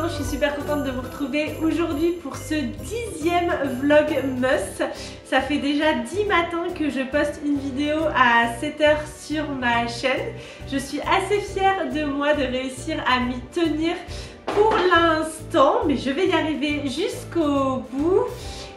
je suis super contente de vous retrouver aujourd'hui pour ce 10e Vlogmas. Ça fait déjà 10 matins que je poste une vidéo à 7h sur ma chaîne. Je suis assez fière de moi de réussir à m'y tenir pour l'instant, mais je vais y arriver jusqu'au bout.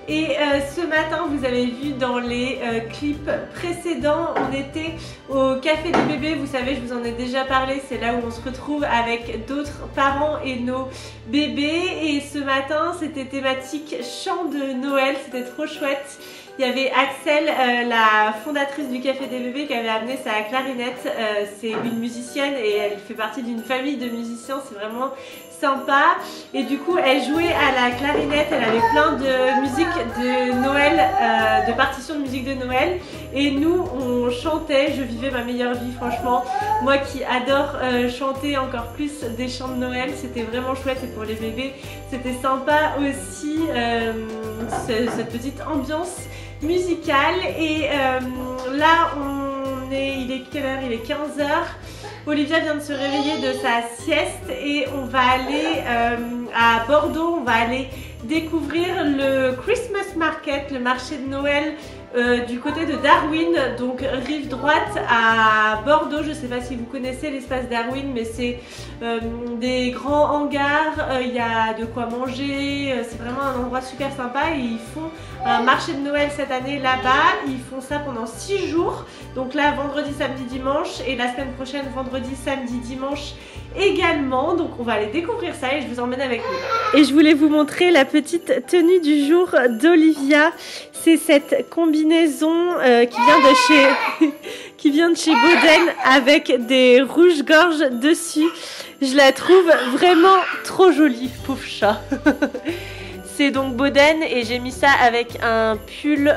Et ce matin, vous avez vu dans les clips précédents, on était au Café des bébés. Vous savez, je vous en ai déjà parlé, c'est là où on se retrouve avec d'autres parents et nos bébés. Et ce matin, c'était thématique chant de Noël, c'était trop chouette. Il y avait Axel, la fondatrice du Café des bébés, qui avait amené sa clarinette. C'est une musicienne et elle fait partie d'une famille de musiciens, c'est vraiment sympa. Et du coup elle jouait à la clarinette, elle avait plein de musique de Noël, de partitions de musique de Noël, et nous on chantait. Je vivais ma meilleure vie, franchement, moi qui adore chanter encore plus des chants de Noël, c'était vraiment chouette. Et pour les bébés c'était sympa aussi, cette petite ambiance musicale. Et là il est quelle heure? Il est 15h. Olivia vient de se réveiller de sa sieste et on va aller à Bordeaux, on va aller découvrir le Christmas Market, le marché de Noël du côté de Darwin, donc rive droite à Bordeaux. Je ne sais pas si vous connaissez l'espace Darwin, mais c'est des grands hangars, il y a de quoi manger, c'est vraiment un endroit super sympa. Et ils font un marché de Noël cette année là-bas, ils font ça pendant 6 jours, donc là vendredi, samedi, dimanche, et la semaine prochaine vendredi, samedi, dimanche également. Donc on va aller découvrir ça et je vous emmène avec nous. Et je voulais vous montrer la petite tenue du jour d'Olivia. C'est cette combinaison qui vient de chez Boden avec des rouges-gorges dessus. Je la trouve vraiment trop jolie, pauvre chat. C'est donc Boden et j'ai mis ça avec un pull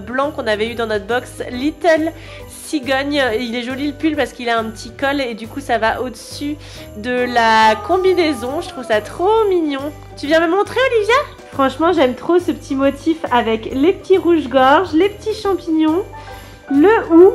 blanc qu'on avait eu dans notre box Little Cigogne. Il est joli le pull parce qu'il a un petit col et du coup ça va au-dessus de la combinaison. Je trouve ça trop mignon. Tu viens me montrer, Olivia? Franchement, j'aime trop ce petit motif avec les petits rouges-gorges, les petits champignons, le hou.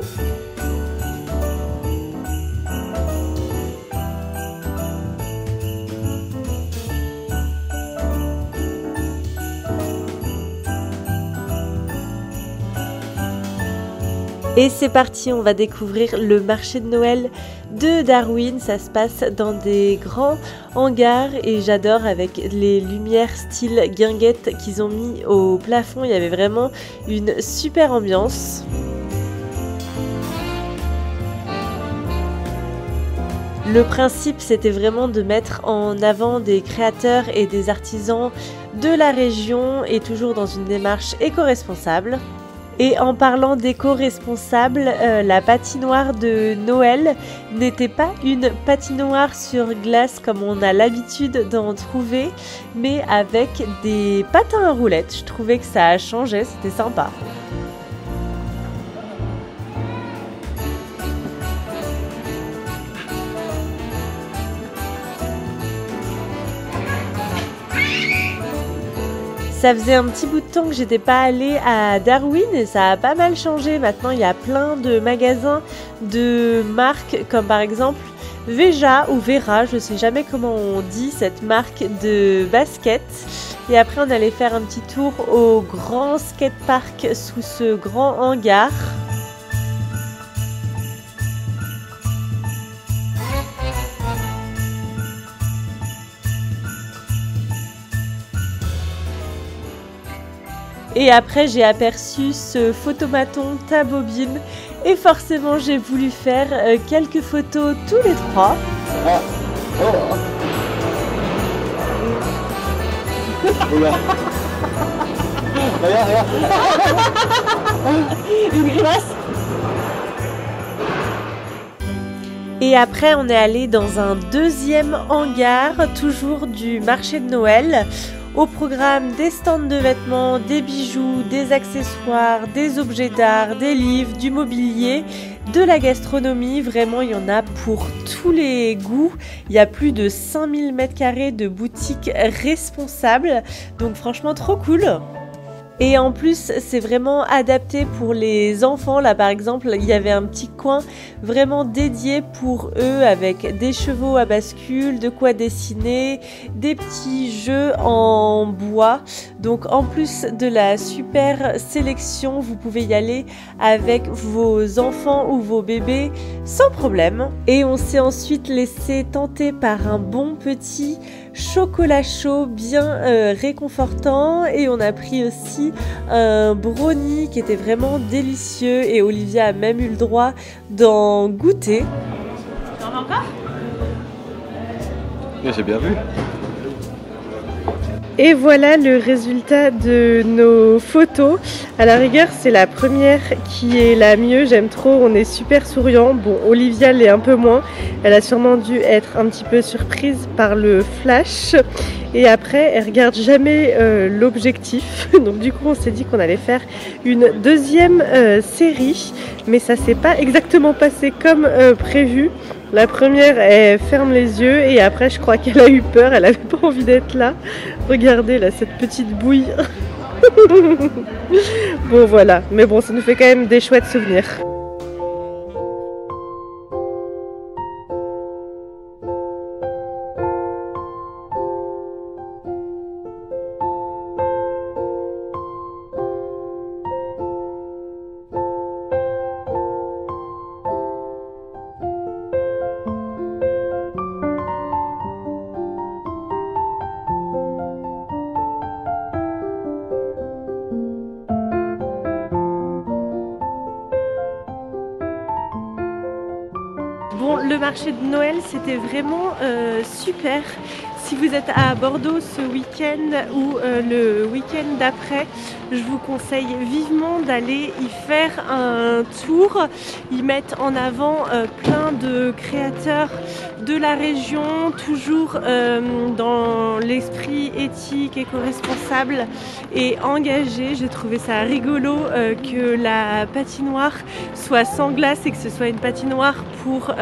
Et c'est parti, on va découvrir le marché de Noël de Darwin. Ça se passe dans des grands hangars et j'adore avec les lumières style guinguette qu'ils ont mis au plafond. Il y avait vraiment une super ambiance. Le principe, c'était vraiment de mettre en avant des créateurs et des artisans de la région et toujours dans une démarche éco-responsable. Et en parlant d'éco-responsable, la patinoire de Noël n'était pas une patinoire sur glace comme on a l'habitude d'en trouver, mais avec des patins à roulettes. Je trouvais que ça changeait, c'était sympa. Ça faisait un petit bout de temps que j'étais pas allée à Darwin et ça a pas mal changé. Maintenant, il y a plein de magasins de marques comme par exemple Veja ou Vera, je sais jamais comment on dit cette marque de basket. Et après, on allait faire un petit tour au grand skatepark sous ce grand hangar. Et après j'ai aperçu ce photomaton tabobine et forcément j'ai voulu faire quelques photos tous les trois. Une grimace. Et après on est allé dans un deuxième hangar, toujours du marché de Noël. Au programme des stands de vêtements, des bijoux, des accessoires, des objets d'art, des livres, du mobilier, de la gastronomie. Vraiment, il y en a pour tous les goûts. Il y a plus de 5000 m² de boutiques responsables. Donc franchement, trop cool. Et en plus, c'est vraiment adapté pour les enfants. Là, par exemple, il y avait un petit coin vraiment dédié pour eux avec des chevaux à bascule, de quoi dessiner, des petits jeux en bois. Donc, en plus de la super sélection, vous pouvez y aller avec vos enfants ou vos bébés sans problème. Et on s'est ensuite laissé tenter par un bon petit chocolat chaud bien réconfortant, et on a pris aussi un brownie qui était vraiment délicieux et Olivia a même eu le droit d'en goûter. Tu en veux encore? J'ai bien vu. Et voilà le résultat de nos photos. À la rigueur, c'est la première qui est la mieux. J'aime trop, on est super souriant. Bon, Olivia l'est un peu moins. Elle a sûrement dû être un petit peu surprise par le flash. Et après, elle regarde jamais l'objectif. Donc du coup, on s'est dit qu'on allait faire une deuxième série. Mais ça s'est pas exactement passé comme prévu. La première, elle ferme les yeux et après, je crois qu'elle a eu peur. Elle avait pas envie d'être là. Regardez là, cette petite bouille. Bon, voilà. Mais bon, ça nous fait quand même des chouettes souvenirs. Bon, le marché de Noël, c'était vraiment super. Si vous êtes à Bordeaux ce week-end ou le week-end d'après, je vous conseille vivement d'aller y faire un tour. Ils mettent en avant plein de créateurs de la région, toujours dans l'esprit éthique, éco-responsable et engagé. J'ai trouvé ça rigolo que la patinoire soit sans glace et que ce soit une patinoire pour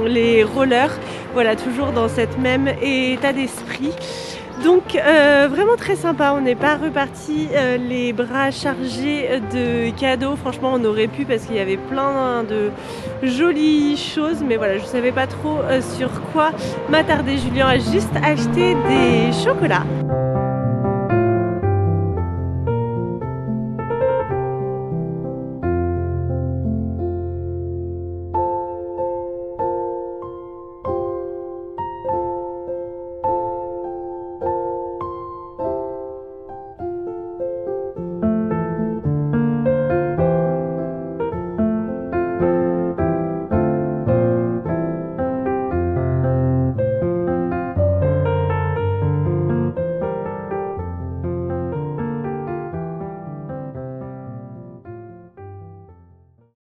les rollers. Voilà, toujours dans cette même état d'esprit. Donc vraiment très sympa, on n'est pas reparti les bras chargés de cadeaux. Franchement, on aurait pu parce qu'il y avait plein de jolies choses, mais voilà, je savais pas trop sur quoi m'attarder. Julien a juste acheté des chocolats.